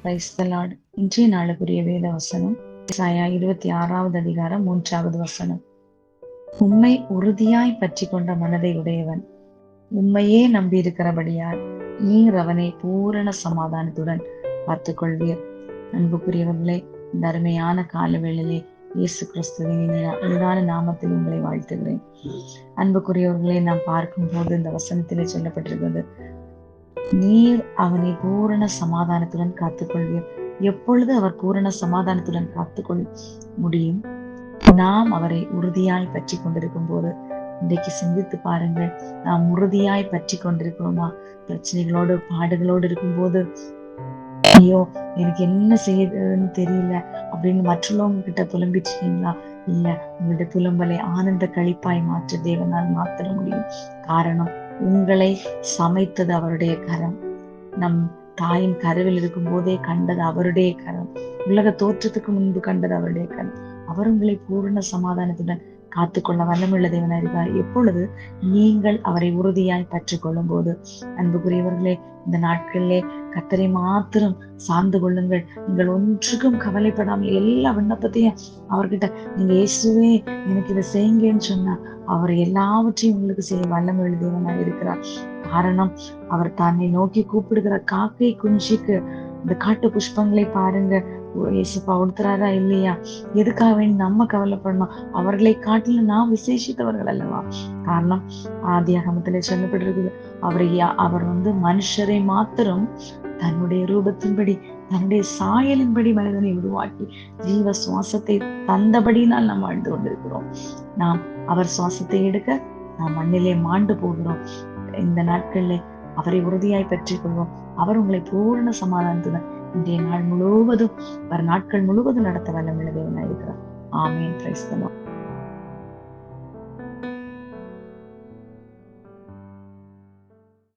Price the Lord. இன்றைய நாளுக்குரிய வேத வசனம் ஏசாயா 26வது அதிகாரம் 3வது வசனம். உம்மை உறுதியாய் பற்றி கொண்ட மனதை உடையவன், உம்மையே நம்பி இருக்கிறபடியால் நீர் அவனை பூரண சமாதானத்துடன் பார்த்துக் கொள்வீர். அன்புக்குரியவர்களே, இந்த அருமையான காலவேளையிலே இயேசு கிறிஸ்துவின் அழகான நாமத்தில் உங்களை வாழ்த்துகிறேன். அன்புக்குரியவர்களே, நாம் பார்க்கும் போது இந்த வசனத்திலே சொல்லப்பட்டிருக்கிறது, நீர் அவனை பூரண சமாதானத்துடன் காத்துக்கொள்வீர். எப்பொழுது அவர் பூரண சமாதானத்துடன் காத்துக்கொள் முடியும்? நாம் அவரை உறுதியாய் பற்றி கொண்டிருக்கும் போது. இன்றைக்கு சிந்தித்து பாருங்கள், நாம் உறுதியாய் பற்றி கொண்டிருக்கிறோமா? பிரச்சனைகளோடு பாடுகளோடு இருக்கும் போது, ஐயோ எனக்கு என்ன செய்யுதுன்னு தெரியல அப்படின்னு மற்றவங்க கிட்ட புலம்பிச்சிருக்கீங்களா? இல்ல, உங்களுடைய புலம்பலை ஆனந்த களிப்பாய் மாற்ற தேவனால் மாற்ற முடியும். காரணம், உங்களை சமைத்தது அவருடைய கரம். நம் தாயின் கருவில் இருக்கும் போதே கண்டது அவருடைய கரம். உலக தோற்றத்துக்கு முன்பு கண்டது அவருடைய கரம். அவர் உங்களை பூரண சமாதானத்துடன் காத்துக்கொள்ள வல்லமுள்ள தேவனாய் இருக்கிறார். எப்பொழுது நீங்கள் அவரை உறுதியாய் பற்றி கொள்ளும் போது. அன்புக்குரியவர்களே, இந்த நாட்களிலே கர்த்தரை மாத்திரம் சார்ந்து கொள்ளுங்கள். நீங்கள் ஒன்றுக்கும் கவலைப்படாமல் எல்லா விண்ணப்பத்தையும் அவர்கிட்ட நீங்க இயேசுவே எனக்கு இதை செய்யுங்கன்னு சொன்னா அவர் எல்லாவற்றையும் உங்களுக்கு செய்ய வல்லமுள்ள தேவனாய் இருக்கிறார். காரணம், அவர் தன்னை நோக்கி கூப்பிடுகிற காக்கை குஞ்சுக்கு இந்த காட்டு புஷ்பங்களை பாருங்க, இயேசுப்பா உடுத்துறாரா இல்லையா? எதுக்காக நம்ம கவலைப்படணும்? அவர்களை காட்டிலும் நாம் விசேஷித்தவர்கள் அல்லவா? காரணம், ஆதியாகமத்திலே சொல்லப்பட்டிருக்குது, அவர் மனுஷரை மாத்திரம் தன்னுடைய ரூபத்தின்படி தன்னுடைய சாயலின்படி மனிதனை உருவாக்கி ஜீவ சுவாசத்தை தந்தபடினால் நாம் வாழ்ந்து கொண்டிருக்கிறோம். நாம் அவர் சுவாசத்தை எடுக்க நாம் மண்ணிலே மாண்டு போகிறோம். இந்த நாட்களில் அவரை உறுதியாய் பற்றிக் கொள்வோம். அவர் உங்களை பூரண சமாதானத்துடன் இன்றைய நாள் முழுவதும் நாட்கள் முழுவதும் நடத்த வல்லமுள்ள தேவனாய் இருக்கிறார். ஆமென். Praise the Lord.